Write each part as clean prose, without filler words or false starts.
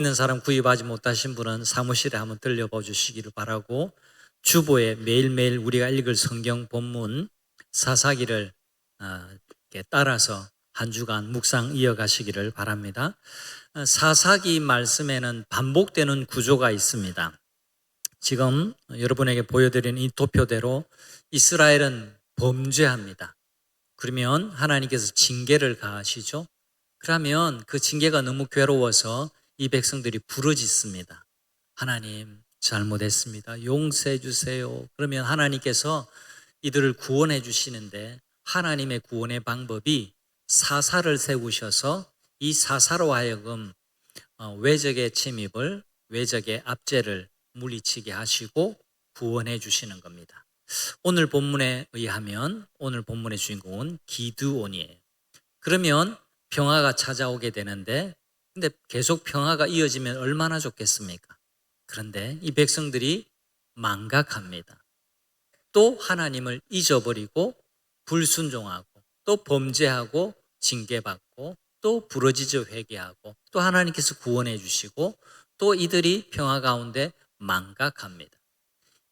있는 사람 구입하지 못하신 분은 사무실에 한번 들려봐 주시기를 바라고, 주보에 매일매일 우리가 읽을 성경 본문 사사기를 이렇게 따라서 한 주간 묵상 이어가시기를 바랍니다. 사사기 말씀에는 반복되는 구조가 있습니다. 지금 여러분에게 보여드린 이 도표대로 이스라엘은 범죄합니다. 그러면 하나님께서 징계를 가하시죠. 그러면 그 징계가 너무 괴로워서 이 백성들이 부르짖습니다. 하나님, 잘못했습니다. 용서해 주세요. 그러면 하나님께서 이들을 구원해 주시는데, 하나님의 구원의 방법이 사사를 세우셔서 이 사사로 하여금 외적의 침입을, 외적의 압제를 물리치게 하시고 구원해 주시는 겁니다. 오늘 본문에 의하면 오늘 본문의 주인공은 기드온이에요. 그러면 평화가 찾아오게 되는데, 근데 계속 평화가 이어지면 얼마나 좋겠습니까? 그런데 이 백성들이 망각합니다. 또 하나님을 잊어버리고 불순종하고 또 범죄하고 징계받고 또 부르짖어 회개하고 또 하나님께서 구원해 주시고 또 이들이 평화 가운데 망각합니다.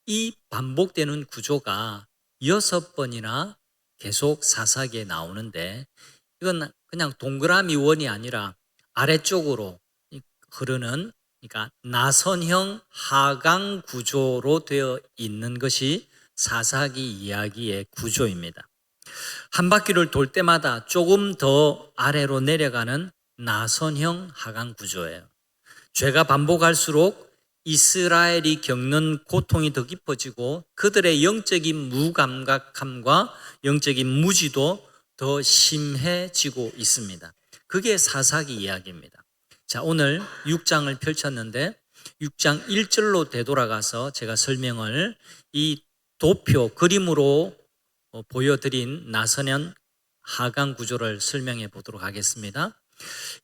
이 반복되는 구조가 6번이나 계속 사사기에 나오는데, 이건 그냥 동그라미 원이 아니라 아래쪽으로 흐르는, 그러니까 나선형 하강 구조로 되어 있는 것이 사사기 이야기의 구조입니다. 한 바퀴를 돌 때마다 조금 더 아래로 내려가는 나선형 하강 구조예요. 죄가 반복할수록 이스라엘이 겪는 고통이 더 깊어지고 그들의 영적인 무감각함과 영적인 무지도 더 심해지고 있습니다. 그게 사사기 이야기입니다. 자, 오늘 6장을 펼쳤는데 6장 1절로 되돌아가서 제가 설명을 이 도표 그림으로 보여드린 나선형 하강 구조를 설명해 보도록 하겠습니다.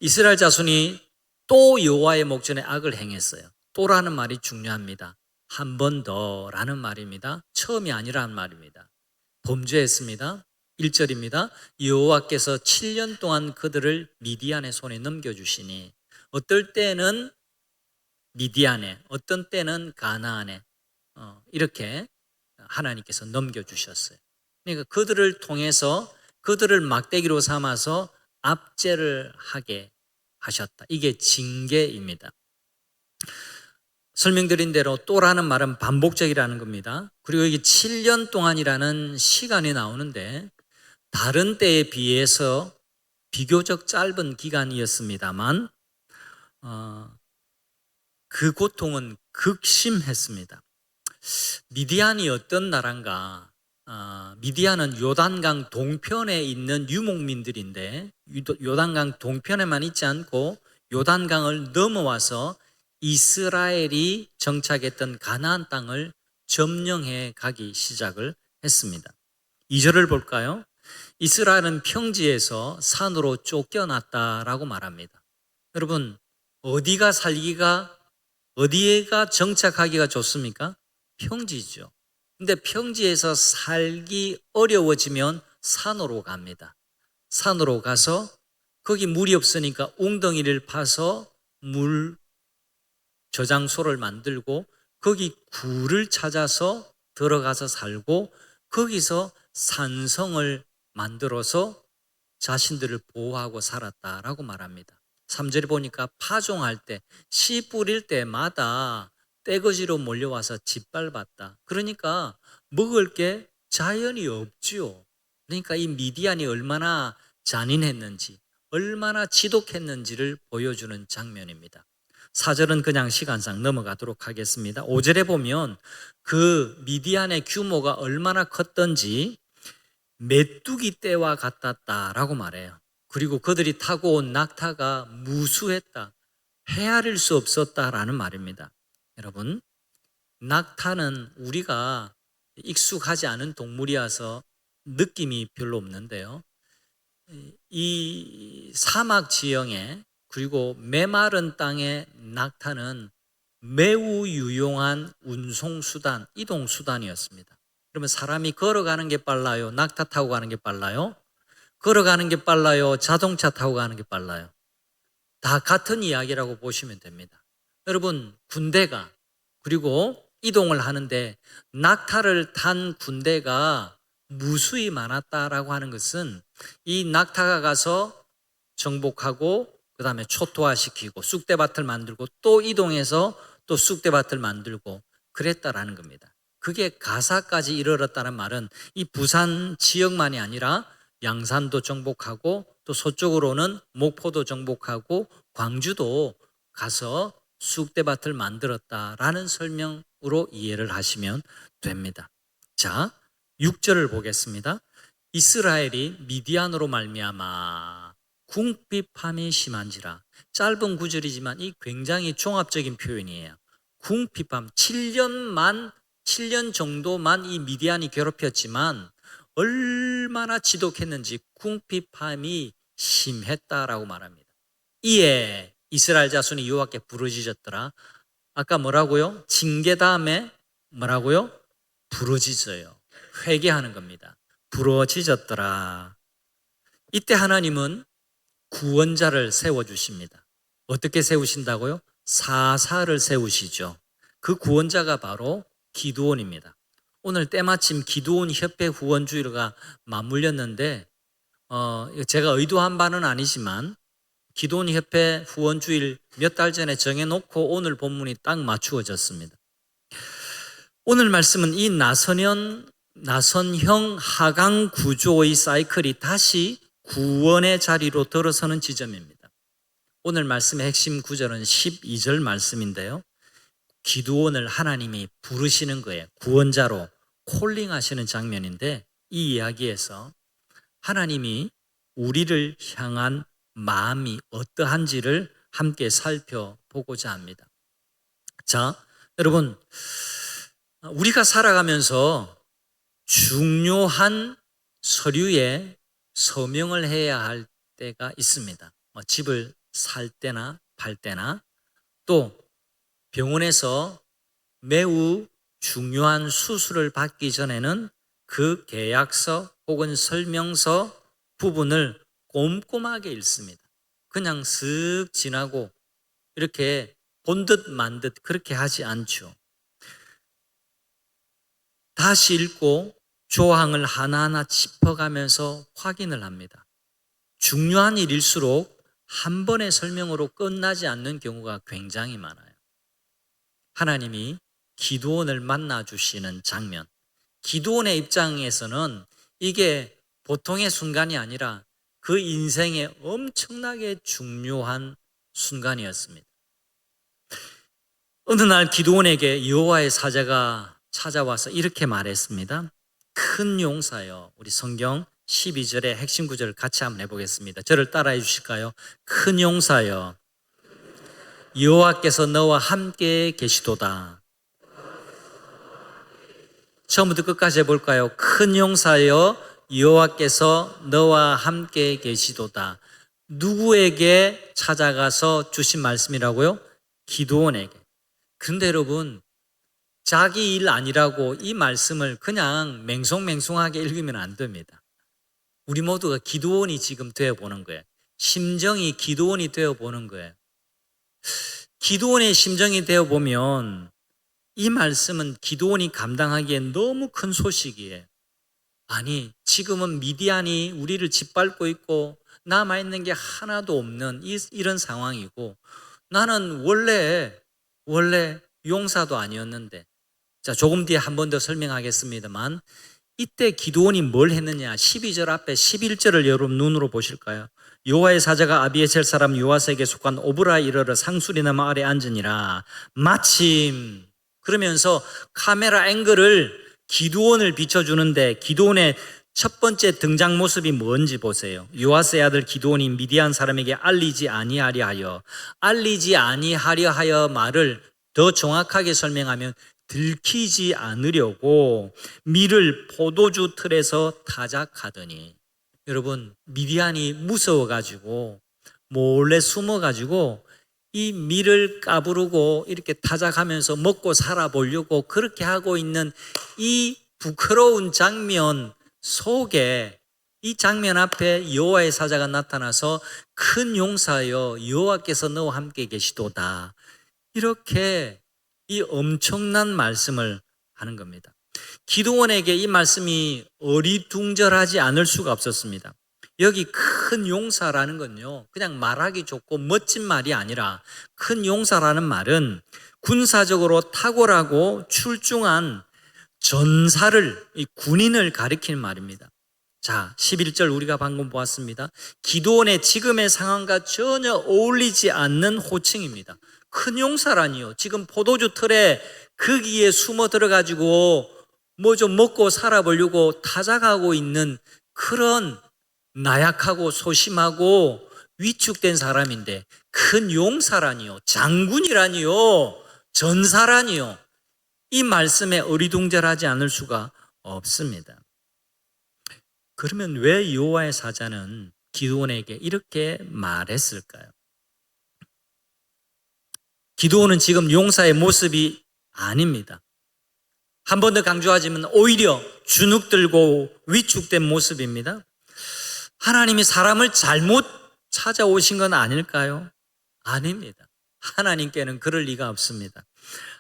이스라엘 자손이 또 여호와의 목전에 악을 행했어요. 또라는 말이 중요합니다. 한 번 더라는 말입니다. 처음이 아니라는 말입니다. 범죄했습니다. 1절입니다. 여호와께서 7년 동안 그들을 미디안의 손에 넘겨주시니, 어떨 때는 미디안에, 어떤 때는 가나안에 이렇게 하나님께서 넘겨주셨어요. 그러니까 그들을 통해서 그들을 막대기로 삼아서 압제를 하게 하셨다. 이게 징계입니다. 설명드린 대로 또라는 말은 반복적이라는 겁니다. 그리고 이게 7년 동안이라는 시간이 나오는데 다른 때에 비해서 비교적 짧은 기간이었습니다만 그 고통은 극심했습니다. 미디안이 어떤 나라인가? 미디안은 요단강 동편에 있는 유목민들인데, 요단강 동편에만 있지 않고 요단강을 넘어와서 이스라엘이 정착했던 가나안 땅을 점령해 가기 시작을 했습니다. 2절을 볼까요? 이스라엘은 평지에서 산으로 쫓겨났다라고 말합니다. 여러분, 어디가 정착하기가 좋습니까? 평지죠. 근데 평지에서 살기 어려워지면 산으로 갑니다. 산으로 가서 거기 물이 없으니까 웅덩이를 파서 물 저장소를 만들고 거기 굴을 찾아서 들어가서 살고 거기서 산성을 만들어서 자신들을 보호하고 살았다라고 말합니다. 3절에 보니까 파종할 때, 씨 뿌릴 때마다 떼거지로 몰려와서 짓밟았다. 그러니까 먹을 게 자연이 없지요. 그러니까 이 미디안이 얼마나 잔인했는지, 얼마나 지독했는지를 보여주는 장면입니다. 4절은 그냥 시간상 넘어가도록 하겠습니다. 5절에 보면 그 미디안의 규모가 얼마나 컸던지 메뚜기 떼와 같았다라고 말해요. 그리고 그들이 타고 온 낙타가 무수했다, 헤아릴 수 없었다라는 말입니다. 여러분, 낙타는 우리가 익숙하지 않은 동물이어서 느낌이 별로 없는데요, 이 사막 지형에 그리고 메마른 땅의 낙타는 매우 유용한 운송수단, 이동수단이었습니다. 그러면 사람이 걸어가는 게 빨라요? 낙타 타고 가는 게 빨라요? 걸어가는 게 빨라요? 자동차 타고 가는 게 빨라요? 다 같은 이야기라고 보시면 됩니다. 여러분, 군대가 그리고 이동을 하는데 낙타를 탄 군대가 무수히 많았다라고 하는 것은 이 낙타가 가서 정복하고 그 다음에 초토화시키고 쑥대밭을 만들고 또 이동해서 또 쑥대밭을 만들고 그랬다라는 겁니다. 그게 가사까지 이르렀다는 말은 이 부산 지역만이 아니라 양산도 정복하고 또 서쪽으로는 목포도 정복하고 광주도 가서 쑥대밭을 만들었다라는 설명으로 이해를 하시면 됩니다. 자, 6절을 보겠습니다. 이스라엘이 미디안으로 말미암아 궁핍함이 심한지라. 짧은 구절이지만 이 굉장히 종합적인 표현이에요. 궁핍함, 7년 정도만 이 미디안이 괴롭혔지만 얼마나 지독했는지 궁핍함이 심했다라고 말합니다. 이에 이스라엘 자손이 여호와께 부르짖었더라. 아까 뭐라고요? 징계 다음에 뭐라고요? 부르짖어요. 회개하는 겁니다. 부르짖었더라. 이때 하나님은 구원자를 세워주십니다. 어떻게 세우신다고요? 사사를 세우시죠. 그 구원자가 바로 기드온입니다. 오늘 때마침 기드온 협회 후원주일가 맞물렸는데 제가 의도한 바는 아니지만 기드온 협회 후원주일 몇 달 전에 정해놓고 오늘 본문이 딱 맞추어졌습니다. 오늘 말씀은 이 나선형 하강 구조의 사이클이 다시 구원의 자리로 들어서는 지점입니다. 오늘 말씀의 핵심 구절은 12절 말씀인데요. 기드온을 하나님이 부르시는 거예요. 구원자로 콜링하시는 장면인데 이 이야기에서 하나님이 우리를 향한 마음이 어떠한지를 함께 살펴보고자 합니다. 자, 여러분, 우리가 살아가면서 중요한 서류에 서명을 해야 할 때가 있습니다. 집을 살 때나 팔 때나 또 병원에서 매우 중요한 수술을 받기 전에는 그 계약서 혹은 설명서 부분을 꼼꼼하게 읽습니다. 그냥 쓱 지나고 이렇게 본 듯 만 듯 그렇게 하지 않죠. 다시 읽고 조항을 하나하나 짚어가면서 확인을 합니다. 중요한 일일수록 한 번의 설명으로 끝나지 않는 경우가 굉장히 많아요. 하나님이 기드온을 만나주시는 장면, 기드온의 입장에서는 이게 보통의 순간이 아니라 그 인생에 엄청나게 중요한 순간이었습니다. 어느 날 기드온에게 여호와의 사자가 찾아와서 이렇게 말했습니다. 큰 용사여. 우리 성경 12절의 핵심 구절을 같이 한번 해보겠습니다. 저를 따라해 주실까요? 큰 용사여, 여호와께서 너와 함께 계시도다. 처음부터 끝까지 해볼까요? 큰 용사여, 여호와께서 너와 함께 계시도다. 누구에게 찾아가서 주신 말씀이라고요? 기드온에게. 그런데 여러분, 자기 일 아니라고 이 말씀을 그냥 맹송맹송하게 읽으면 안 됩니다. 우리 모두가 기드온이 지금 되어보는 거예요. 심정이 기드온이 되어보는 거예요. 기드온의 심정이 되어보면 이 말씀은 기드온이 감당하기엔 너무 큰 소식이에요. 아니, 지금은 미디안이 우리를 짓밟고 있고 남아있는 게 하나도 없는 이런 상황이고 나는 원래 용사도 아니었는데. 자, 조금 뒤에 한 번 더 설명하겠습니다만 이때 기드온이 뭘 했느냐? 12절 앞에 11절을 여러분 눈으로 보실까요? 여호와의 사자가 아비에셀 사람 요아스에게 속한 오브라 이르러 상수리나무 아래 앉으니라. 마침 그러면서 카메라 앵글을 기드온을 비춰주는데 기드온의 첫 번째 등장 모습이 뭔지 보세요. 요아스의 아들 기드온이 미디안 사람에게 알리지 아니하려 하여 말을 더 정확하게 설명하면 들키지 않으려고 밀을 포도주 틀에서 타작하더니. 여러분, 미디안이 무서워가지고 몰래 숨어가지고 이 밀을 까부르고 이렇게 타작하면서 먹고 살아보려고 그렇게 하고 있는 이 부끄러운 장면 속에 이 장면 앞에 여호와의 사자가 나타나서 큰 용사여 여호와께서 너와 함께 계시도다. 이렇게 이 엄청난 말씀을 하는 겁니다. 기드온에게 이 말씀이 어리둥절하지 않을 수가 없었습니다. 여기 큰 용사라는 건요, 그냥 말하기 좋고 멋진 말이 아니라 큰 용사라는 말은 군사적으로 탁월하고 출중한 전사를, 이 군인을 가리키는 말입니다. 자, 11절 우리가 방금 보았습니다. 기드온의 지금의 상황과 전혀 어울리지 않는 호칭입니다. 큰 용사라니요. 지금 포도주 틀에 거기에 숨어 들어가지고 뭐 좀 먹고 살아보려고 타작하고 있는 그런 나약하고 소심하고 위축된 사람인데 큰 용사라니요. 장군이라니요. 전사라니요. 이 말씀에 어리둥절하지 않을 수가 없습니다. 그러면 왜 여호와의 사자는 기드온에게 이렇게 말했을까요? 기드온은 지금 용사의 모습이 아닙니다. 한 번 더 강조하지만 오히려 주눅들고 위축된 모습입니다. 하나님이 사람을 잘못 찾아오신 건 아닐까요? 아닙니다. 하나님께는 그럴 리가 없습니다.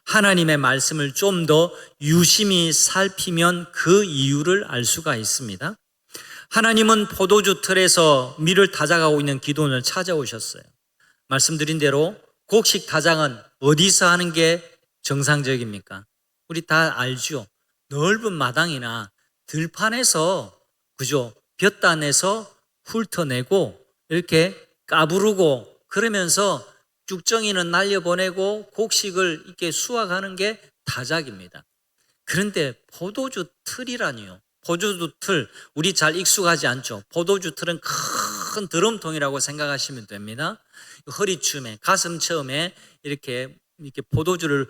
하나님의 말씀을 좀 더 유심히 살피면 그 이유를 알 수가 있습니다. 하나님은 포도주 틀에서 밀을 타작하고 있는 기드온을 찾아오셨어요. 말씀드린 대로 곡식 타작은 어디서 하는 게 정상적입니까? 우리 다 알죠. 넓은 마당이나 들판에서, 그죠? 볕단에서 훑어내고 이렇게 까부르고 그러면서 쭉정이는 날려보내고 곡식을 이렇게 수확하는 게 타작입니다. 그런데 포도주 틀이라니요. 포도주 틀, 우리 잘 익숙하지 않죠. 포도주 틀은 큰 드럼통이라고 생각하시면 됩니다. 허리춤에, 가슴처음에 이렇게 포도주를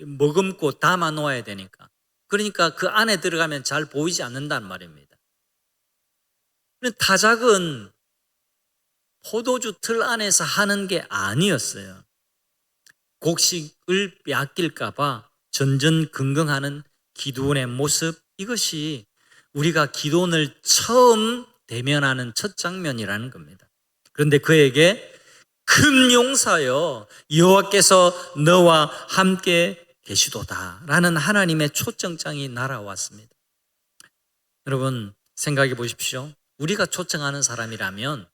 머금고 담아 놓아야 되니까. 그러니까 그 안에 들어가면 잘 보이지 않는단 말입니다. 타작은 포도주 틀 안에서 하는 게 아니었어요. 곡식을 빼앗길까봐 전전긍긍하는 기드온의 모습, 이것이 우리가 기드온을 처음 대면하는 첫 장면이라는 겁니다. 그런데 그에게 큰 용사여 여호와께서 너와 함께 계시도다 라는 하나님의 초청장이 날아왔습니다. 여러분 생각해 보십시오. 우리가 초청하는 사람이라면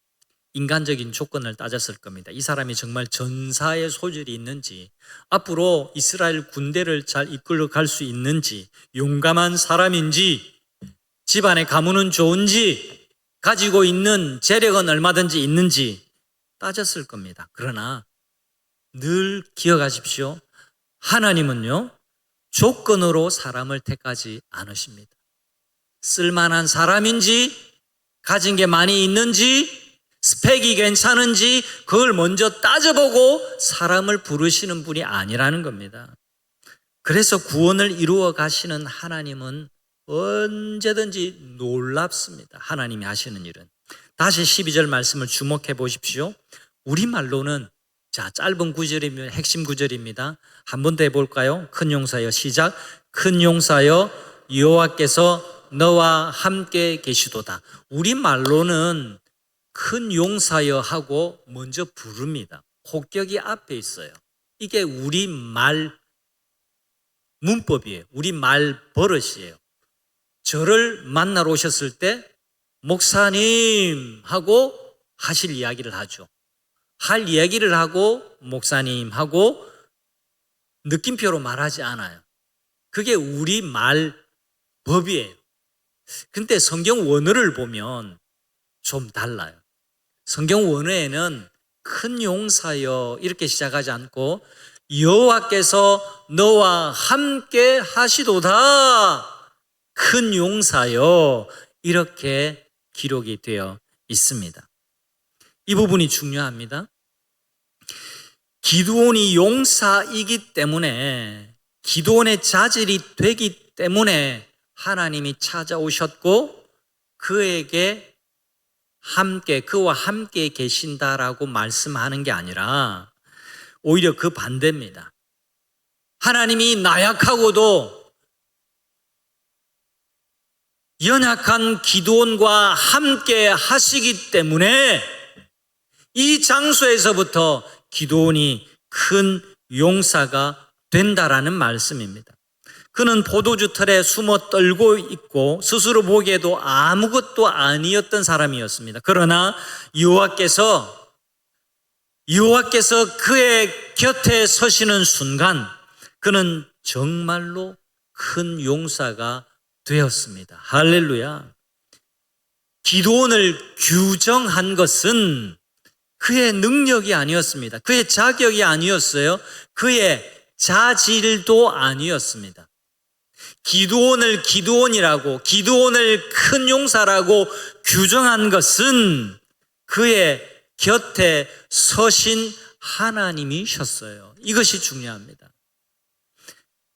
인간적인 조건을 따졌을 겁니다. 이 사람이 정말 전사의 소질이 있는지, 앞으로 이스라엘 군대를 잘 이끌어 갈 수 있는지, 용감한 사람인지, 집안의 가문은 좋은지, 가지고 있는 재력은 얼마든지 있는지 따졌을 겁니다. 그러나 늘 기억하십시오. 하나님은요, 조건으로 사람을 택하지 않으십니다. 쓸만한 사람인지, 가진 게 많이 있는지, 스펙이 괜찮은지 그걸 먼저 따져보고 사람을 부르시는 분이 아니라는 겁니다. 그래서 구원을 이루어 가시는 하나님은 언제든지 놀랍습니다. 하나님이 하시는 일은. 다시 12절 말씀을 주목해 보십시오. 우리말로는, 자, 짧은 구절이면 핵심 구절입니다. 한 번 더 해볼까요? 큰 용사여, 시작. 큰 용사여 여호와께서 너와 함께 계시도다. 우리말로는 큰 용사여 하고 먼저 부릅니다. 혹격이 앞에 있어요. 이게 우리말 문법이에요. 우리말 버릇이에요. 저를 만나러 오셨을 때 목사님 하고 하실 이야기를 하죠. 할 이야기를 하고 목사님 하고 느낌표로 말하지 않아요. 그게 우리말 법이에요. 근데 성경 원어를 보면 좀 달라요. 성경 원어에는 큰 용사여 이렇게 시작하지 않고 여호와께서 너와 함께 하시도다 큰 용사여 이렇게 기록이 되어 있습니다. 이 부분이 중요합니다. 기드온이 용사이기 때문에, 기드온의 자질이 되기 때문에 하나님이 찾아오셨고 그에게 함께, 그와 함께 계신다라고 말씀하는 게 아니라 오히려 그 반대입니다. 하나님이 나약하고도 연약한 기드온과 함께 하시기 때문에 이 장소에서부터 기드온이 큰 용사가 된다라는 말씀입니다. 그는 포도주 털에 숨어 떨고 있고 스스로 보기에도 아무것도 아니었던 사람이었습니다. 그러나 여호와께서 그의 곁에 서시는 순간 그는 정말로 큰 용사가 되었습니다. 할렐루야. 기드온을 규정한 것은 그의 능력이 아니었습니다. 그의 자격이 아니었어요. 그의 자질도 아니었습니다. 기드온을 기드온이라고, 기드온을 큰 용사라고 규정한 것은 그의 곁에 서신 하나님이셨어요. 이것이 중요합니다.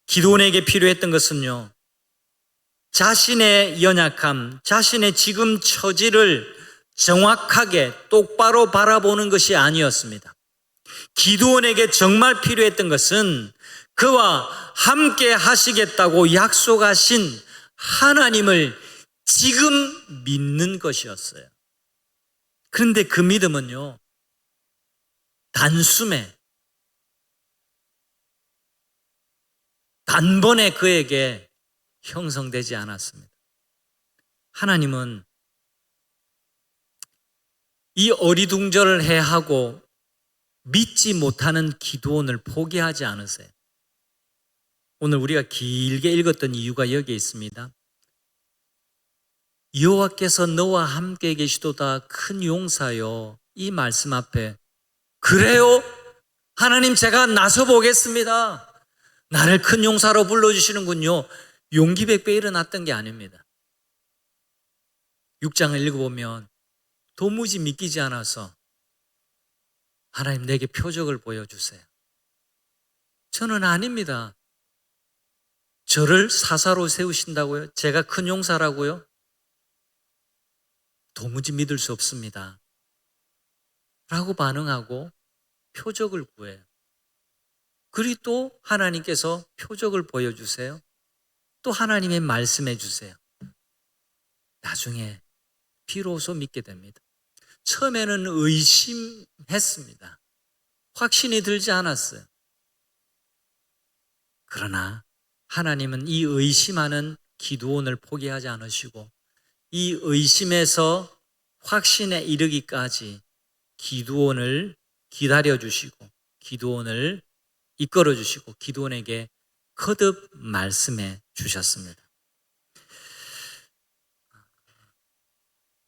기드온에게 필요했던 것은요, 자신의 연약함, 자신의 지금 처지를 정확하게 똑바로 바라보는 것이 아니었습니다. 기드온에게 정말 필요했던 것은 그와 함께 하시겠다고 약속하신 하나님을 지금 믿는 것이었어요. 그런데 그 믿음은요, 단번에 그에게 형성되지 않았습니다. 하나님은 이 어리둥절을 해하고 믿지 못하는 기드온을 포기하지 않으세요. 오늘 우리가 길게 읽었던 이유가 여기에 있습니다. 여호와께서 너와 함께 계시도다 큰 용사여, 이 말씀 앞에 그래요? 하나님, 제가 나서 보겠습니다. 나를 큰 용사로 불러주시는군요. 용기 백배 일어났던 게 아닙니다. 6장을 읽어보면 도무지 믿기지 않아서 하나님, 내게 표적을 보여주세요. 저는 아닙니다. 저를 사사로 세우신다고요? 제가 큰 용사라고요? 도무지 믿을 수 없습니다. 라고 반응하고 표적을 구해요. 그리고 또 하나님께서 표적을 보여주세요. 또 하나님의 말씀해 주세요. 나중에 비로소 믿게 됩니다. 처음에는 의심했습니다. 확신이 들지 않았어요. 그러나 하나님은 이 의심하는 기드온을 포기하지 않으시고 이 의심에서 확신에 이르기까지 기드온을 기다려주시고 기드온을 이끌어주시고 기드온에게 거듭 말씀해 주셨습니다.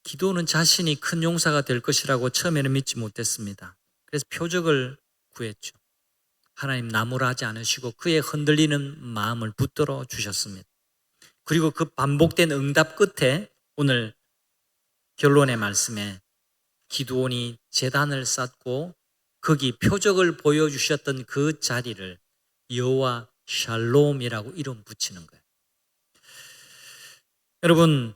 기드온은 자신이 큰 용사가 될 것이라고 처음에는 믿지 못했습니다. 그래서 표적을 구했죠. 하나님 나무라지 않으시고 그의 흔들리는 마음을 붙들어 주셨습니다. 그리고 그 반복된 응답 끝에 오늘 결론의 말씀에 기드온이 제단을 쌓고 거기 표적을 보여주셨던 그 자리를 여호와 샬롬이라고 이름 붙이는 거예요. 여러분,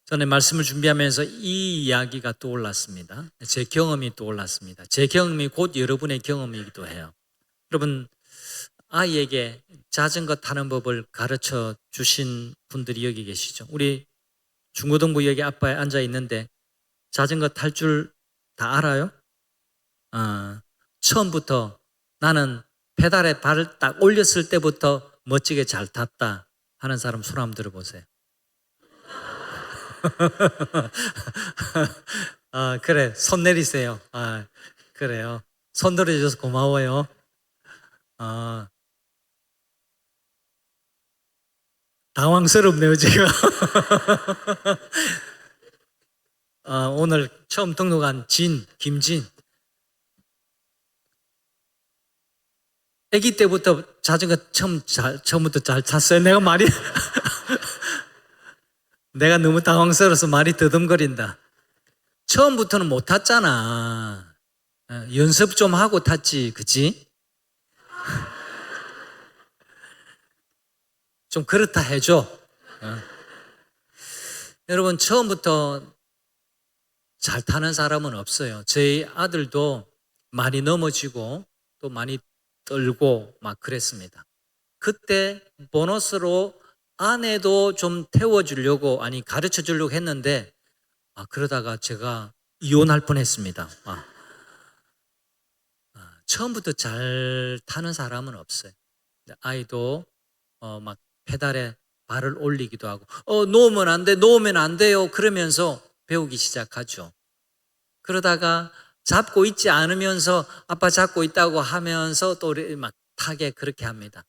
전에 말씀을 준비하면서 이 이야기가 떠올랐습니다. 제 경험이 떠올랐습니다. 제 경험이 곧 여러분의 경험이기도 해요. 여러분, 아이에게 자전거 타는 법을 가르쳐 주신 분들이 여기 계시죠. 우리 중고등부 여기 앞에 앉아 있는데 자전거 탈 줄 다 알아요? 처음부터 나는 페달에 발을 딱 올렸을 때부터 멋지게 잘 탔다 하는 사람 손 한번 들어보세요. 그래, 손 내리세요. 그래요. 손 들어줘서 고마워요. 당황스럽네요, 지금. 오늘 처음 등록한 김진. 아기 때부터 자전거 처음부터 잘 탔어요. 내가 너무 당황스러워서 말이 더듬거린다. 처음부터는 못 탔잖아. 연습 좀 하고 탔지, 그치? 좀 그렇다 해줘. 여러분, 처음부터 잘 타는 사람은 없어요. 저희 아들도 많이 넘어지고 또 많이 떨고 막 그랬습니다. 그때 보너스로 아내도 좀 태워주려고, 아니 가르쳐 주려고 했는데 그러다가 제가 이혼할 뻔했습니다. 처음부터 잘 타는 사람은 없어요. 아이도 막 페달에 발을 올리기도 하고 놓으면 안 돼, 놓으면 안 돼요 그러면서 배우기 시작하죠. 그러다가 잡고 있지 않으면서 아빠 잡고 있다고 하면서 또 막 타게 그렇게 합니다.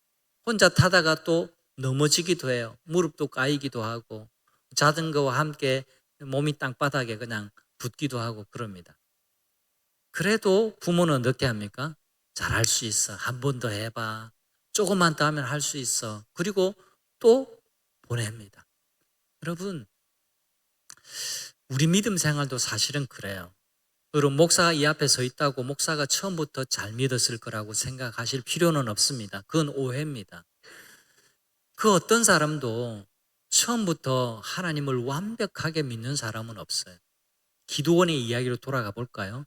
혼자 타다가 또 넘어지기도 해요. 무릎도 까이기도 하고 자전거와 함께 몸이 땅바닥에 그냥 붙기도 하고 그럽니다. 그래도 부모는 어떻게 합니까? 잘할 수 있어. 한 번 더 해봐. 조금만 더 하면 할 수 있어. 그리고 또 보냅니다. 여러분, 우리 믿음 생활도 사실은 그래요. 여러분, 목사가 이 앞에 서 있다고 목사가 처음부터 잘 믿었을 거라고 생각하실 필요는 없습니다. 그건 오해입니다. 그 어떤 사람도 처음부터 하나님을 완벽하게 믿는 사람은 없어요. 기드온의 이야기로 돌아가 볼까요?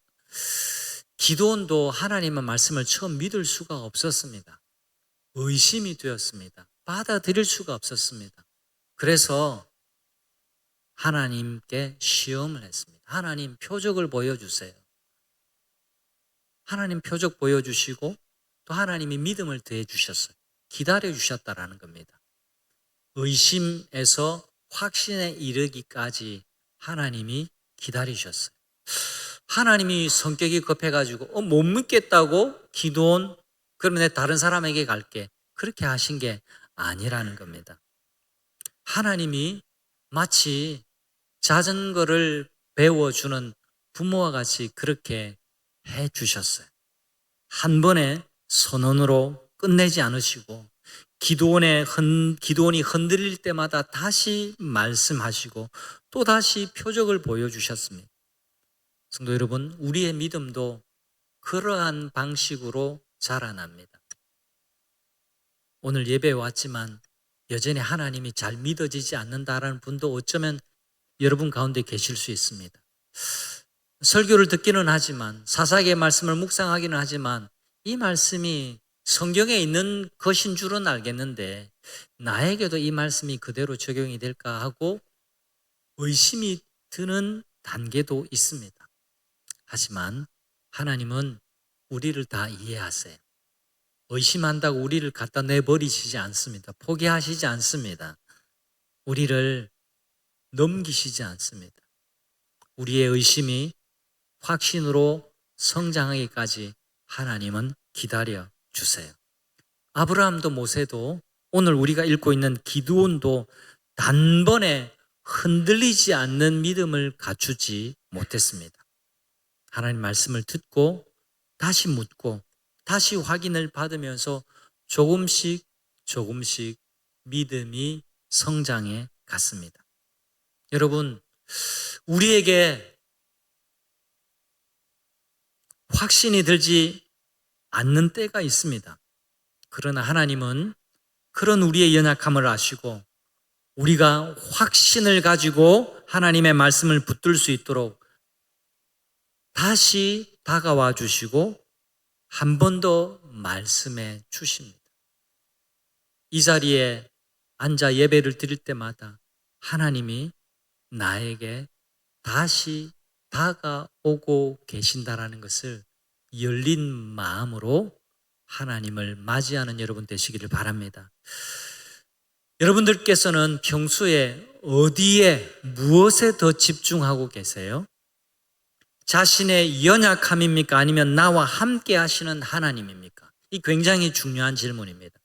기드온도 하나님의 말씀을 처음 믿을 수가 없었습니다. 의심이 되었습니다. 받아들일 수가 없었습니다. 그래서 하나님께 시험을 했습니다. 하나님 표적을 보여주세요. 하나님 표적 보여주시고 또 하나님이 믿음을 더해 주셨어요. 기다려 주셨다라는 겁니다. 의심에서 확신에 이르기까지 하나님이 기다리셨어요. 하나님이 성격이 급해가지고 못 믿겠다고 기도원 그러면 내 다른 사람에게 갈게 그렇게 하신 게 아니라는 겁니다. 하나님이 마치 자전거를 배워주는 부모와 같이 그렇게 해주셨어요. 한 번에 선언으로 끝내지 않으시고 기드온이 흔들릴 때마다 다시 말씀하시고 또 다시 표적을 보여주셨습니다. 성도 여러분, 우리의 믿음도 그러한 방식으로 자라납니다. 오늘 예배에 왔지만 여전히 하나님이 잘 믿어지지 않는다라는 분도 어쩌면 여러분 가운데 계실 수 있습니다. 설교를 듣기는 하지만 사사기의 말씀을 묵상하기는 하지만 이 말씀이 성경에 있는 것인 줄은 알겠는데 나에게도 이 말씀이 그대로 적용이 될까 하고 의심이 드는 단계도 있습니다. 하지만 하나님은 우리를 다 이해하세요. 의심한다고 우리를 갖다 내버리시지 않습니다. 포기하시지 않습니다. 우리를 넘기시지 않습니다. 우리의 의심이 확신으로 성장하기까지 하나님은 기다려 주세요. 아브라함도 모세도 오늘 우리가 읽고 있는 기드온도 단번에 흔들리지 않는 믿음을 갖추지 못했습니다. 하나님 말씀을 듣고 다시 묻고 다시 확인을 받으면서 조금씩 믿음이 성장해 갔습니다. 여러분, 우리에게 확신이 들지 않는 때가 있습니다. 그러나 하나님은 그런 우리의 연약함을 아시고 우리가 확신을 가지고 하나님의 말씀을 붙들 수 있도록 다시 다가와 주시고 한 번 더 말씀해 주십니다. 이 자리에 앉아 예배를 드릴 때마다 하나님이 나에게 다시 다가오고 계신다라는 것을 열린 마음으로 하나님을 맞이하는 여러분 되시기를 바랍니다. 여러분들께서는 평소에 어디에 무엇에 더 집중하고 계세요? 자신의 연약함입니까? 아니면 나와 함께 하시는 하나님입니까? 이 굉장히 중요한 질문입니다.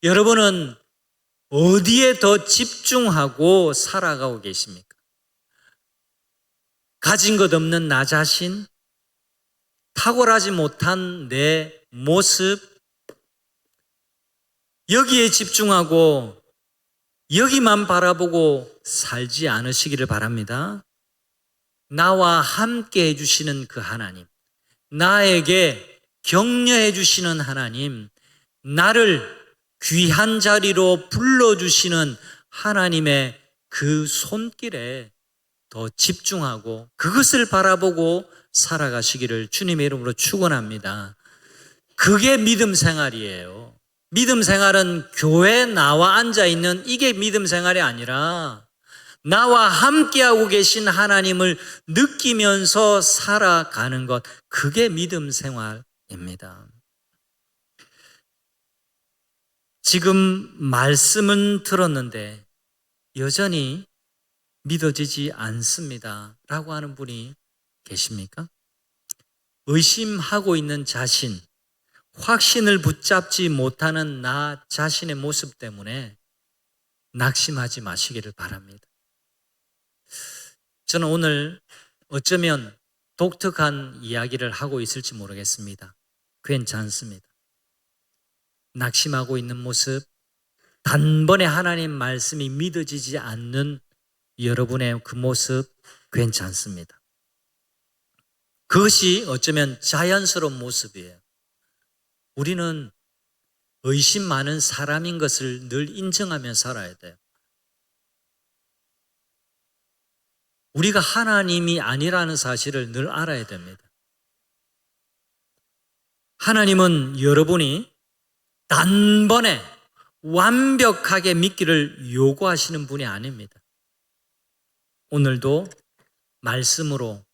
여러분은 어디에 더 집중하고 살아가고 계십니까? 가진 것 없는 나 자신, 탁월하지 못한 내 모습, 여기에 집중하고 여기만 바라보고 살지 않으시기를 바랍니다. 나와 함께 해주시는 그 하나님, 나에게 격려해 주시는 하나님, 나를 귀한 자리로 불러주시는 하나님의 그 손길에 더 집중하고 그것을 바라보고 살아가시기를 주님의 이름으로 축원합니다. 그게 믿음 생활이에요. 믿음 생활은 교회에 나와 앉아 있는 이게 믿음 생활이 아니라 나와 함께하고 계신 하나님을 느끼면서 살아가는 것, 그게 믿음 생활입니다. 지금 말씀은 들었는데 여전히 믿어지지 않습니다 라고 하는 분이 계십니까? 의심하고 있는 자신, 확신을 붙잡지 못하는 나 자신의 모습 때문에 낙심하지 마시기를 바랍니다. 저는 오늘 어쩌면 독특한 이야기를 하고 있을지 모르겠습니다. 괜찮습니다. 낙심하고 있는 모습, 단번에 하나님 말씀이 믿어지지 않는 여러분의 그 모습 괜찮습니다. 그것이 어쩌면 자연스러운 모습이에요. 우리는 의심 많은 사람인 것을 늘 인정하며 살아야 돼요. 우리가 하나님이 아니라는 사실을 늘 알아야 됩니다. 하나님은 여러분이 단번에 완벽하게 믿기를 요구하시는 분이 아닙니다. 오늘도 말씀으로,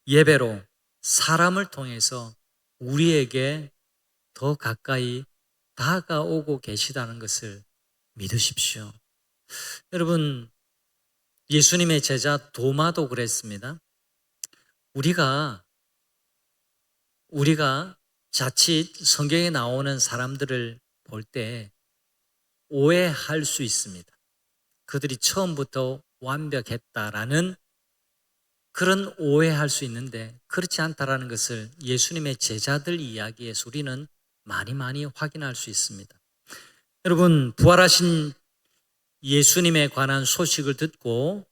예배로, 사람을 통해서 우리에게 더 가까이 다가오고 계시다는 것을 믿으십시오. 여러분, 예수님의 제자 도마도 그랬습니다. 우리가 자칫 성경에 나오는 사람들을 볼 때 오해할 수 있습니다. 그들이 처음부터 완벽했다라는 그런 오해할 수 있는데 그렇지 않다라는 것을 예수님의 제자들 이야기에서 우리는 많이 확인할 수 있습니다. 여러분, 부활하신 예수님에 관한 소식을 듣고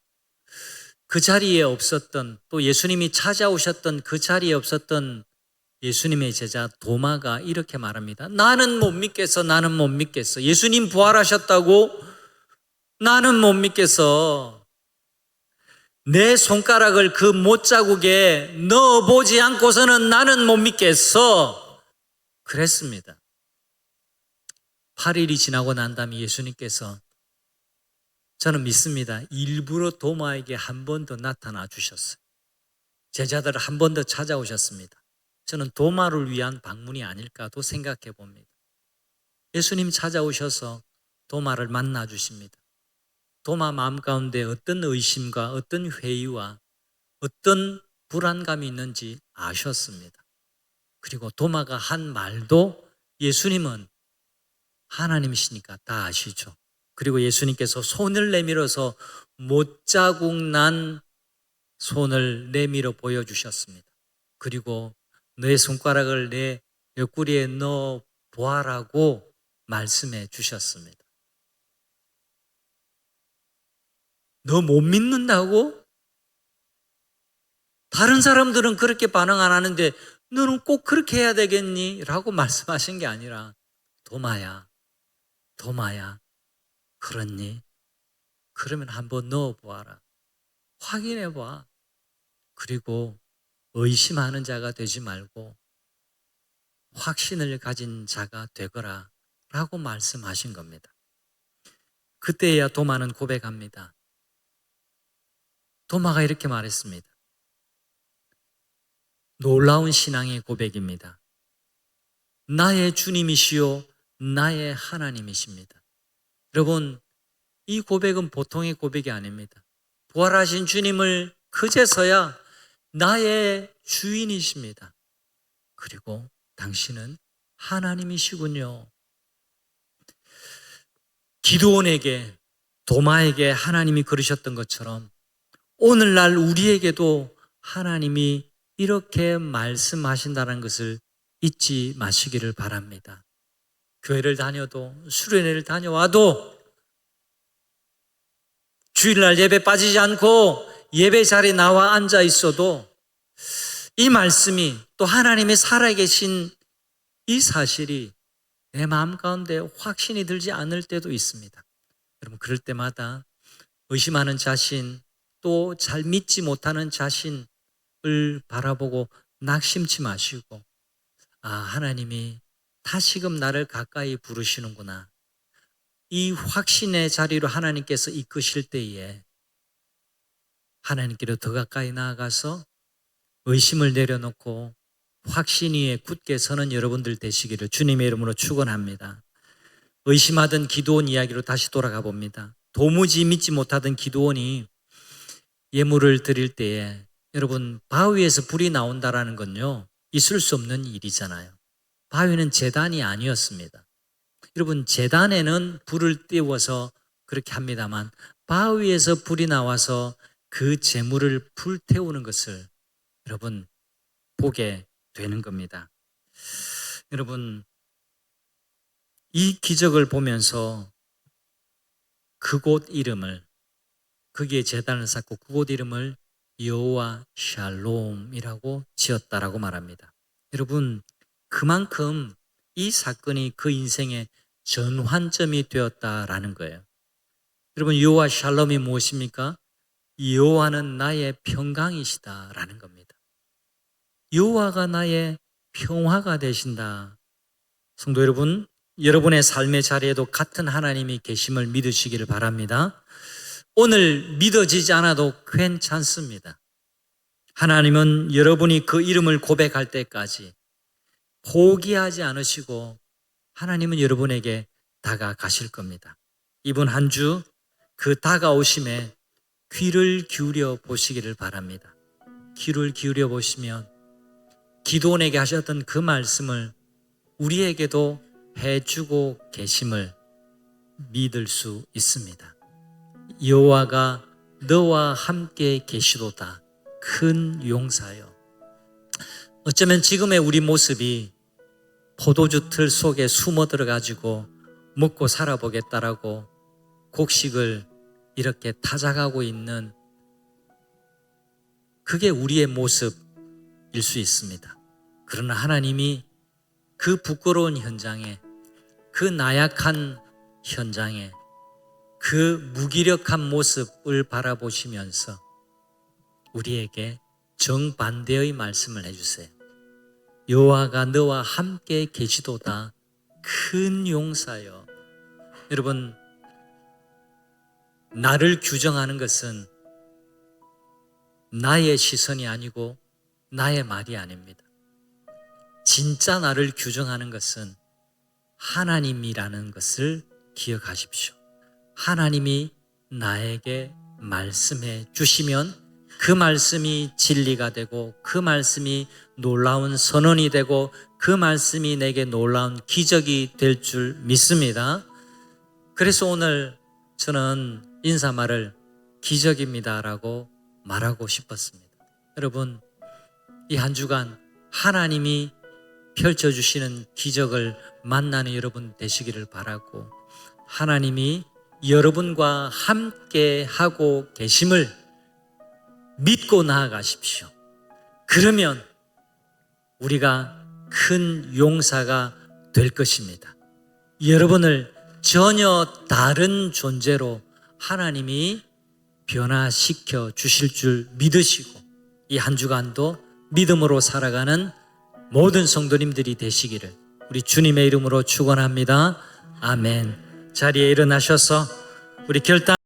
그 자리에 없었던, 또 예수님이 찾아오셨던 그 자리에 없었던 예수님의 제자 도마가 이렇게 말합니다. 나는 못 믿겠어. 나는 못 믿겠어. 예수님 부활하셨다고 나는 못 믿겠어. 내 손가락을 그 못자국에 넣어보지 않고서는 나는 못 믿겠어. 그랬습니다. 8일이 지나고 난 다음에 예수님께서, 저는 믿습니다, 일부러 도마에게 한 번 더 나타나 주셨어요. 제자들을 한 번 더 찾아오셨습니다. 저는 도마를 위한 방문이 아닐까도 생각해 봅니다. 예수님 찾아오셔서 도마를 만나 주십니다. 도마 마음 가운데 어떤 의심과 어떤 회의와 어떤 불안감이 있는지 아셨습니다. 그리고 도마가 한 말도 예수님은 하나님이시니까 다 아시죠. 그리고 예수님께서 손을 내밀어서 못자국 난 손을 내밀어 보여주셨습니다. 그리고 너의 손가락을 내 옆구리에 넣어 보아라고 말씀해 주셨습니다. 너 못 믿는다고? 다른 사람들은 그렇게 반응 안 하는데 너는 꼭 그렇게 해야 되겠니? 라고 말씀하신 게 아니라, 도마야, 그렇니? 그러면 한번 넣어보아라. 확인해봐. 그리고 의심하는 자가 되지 말고 확신을 가진 자가 되거라 라고 말씀하신 겁니다. 그때야 도마는 고백합니다. 도마가 이렇게 말했습니다. 놀라운 신앙의 고백입니다. 나의 주님이시요 나의 하나님이십니다. 여러분, 이 고백은 보통의 고백이 아닙니다. 부활하신 주님을 그제서야 나의 주인이십니다. 그리고 당신은 하나님이시군요. 기드온에게, 도마에게 하나님이 그러셨던 것처럼 오늘날 우리에게도 하나님이 이렇게 말씀하신다는 것을 잊지 마시기를 바랍니다. 교회를 다녀도, 수련회를 다녀와도, 주일날 예배 빠지지 않고 예배 자리에 나와 앉아 있어도 이 말씀이, 또 하나님의 살아계신 이 사실이 내 마음 가운데 확신이 들지 않을 때도 있습니다. 여러분, 그럴 때마다 의심하는 자신, 또 잘 믿지 못하는 자신을 바라보고 낙심치 마시고, 하나님이 다시금 나를 가까이 부르시는구나. 이 확신의 자리로 하나님께서 이끄실 때에 하나님께로 더 가까이 나아가서 의심을 내려놓고 확신 위에 굳게 서는 여러분들 되시기를 주님의 이름으로 축원합니다. 의심하던 기드온 이야기로 다시 돌아가 봅니다. 도무지 믿지 못하던 기드온이 예물을 드릴 때에 여러분, 바위에서 불이 나온다라는 건요, 있을 수 없는 일이잖아요. 바위는 제단이 아니었습니다. 여러분, 제단에는 불을 띄워서 그렇게 합니다만 바위에서 불이 나와서 그 재물을 불태우는 것을 여러분 보게 되는 겁니다. 여러분, 이 기적을 보면서 그곳 이름을, 거기에 제단을 쌓고 그곳 이름을 여호와 샬롬이라고 지었다라고 말합니다. 여러분, 그만큼 이 사건이 그 인생의 전환점이 되었다라는 거예요. 여러분, 여호와 샬롬이 무엇입니까? 여호와는 나의 평강이시다라는 겁니다. 여호와가 나의 평화가 되신다. 성도 여러분, 여러분의 삶의 자리에도 같은 하나님이 계심을 믿으시기를 바랍니다. 오늘 믿어지지 않아도 괜찮습니다. 하나님은 여러분이 그 이름을 고백할 때까지 포기하지 않으시고 하나님은 여러분에게 다가가실 겁니다. 이번 한 주 그 다가오심에 귀를 기울여 보시기를 바랍니다. 귀를 기울여 보시면 기드온에게 하셨던 그 말씀을 우리에게도 해주고 계심을 믿을 수 있습니다. 여호와가 너와 함께 계시도다. 큰 용사여. 어쩌면 지금의 우리 모습이 포도주 틀 속에 숨어 들어가지고 먹고 살아보겠다라고 곡식을 이렇게 타작하고 있는, 그게 우리의 모습일 수 있습니다. 그러나 하나님이 그 부끄러운 현장에, 그 나약한 현장에, 그 무기력한 모습을 바라보시면서 우리에게 정반대의 말씀을 해주세요. 여호와가 너와 함께 계시도다. 큰 용사여. 여러분, 나를 규정하는 것은 나의 시선이 아니고 나의 말이 아닙니다. 진짜 나를 규정하는 것은 하나님이라는 것을 기억하십시오. 하나님이 나에게 말씀해 주시면 그 말씀이 진리가 되고 그 말씀이 놀라운 선언이 되고 그 말씀이 내게 놀라운 기적이 될 줄 믿습니다. 그래서 오늘 저는 인사말을 기적입니다라고 말하고 싶었습니다. 여러분, 이 한 주간 하나님이 펼쳐주시는 기적을 만나는 여러분 되시기를 바라고, 하나님이 여러분과 함께 하고 계심을 믿고 나아가십시오. 그러면 우리가 큰 용사가 될 것입니다. 여러분을 전혀 다른 존재로 하나님이 변화시켜 주실 줄 믿으시고 이 한 주간도 믿음으로 살아가는 모든 성도님들이 되시기를 우리 주님의 이름으로 축원합니다. 아멘. 자리에 일어나셔서 우리 결단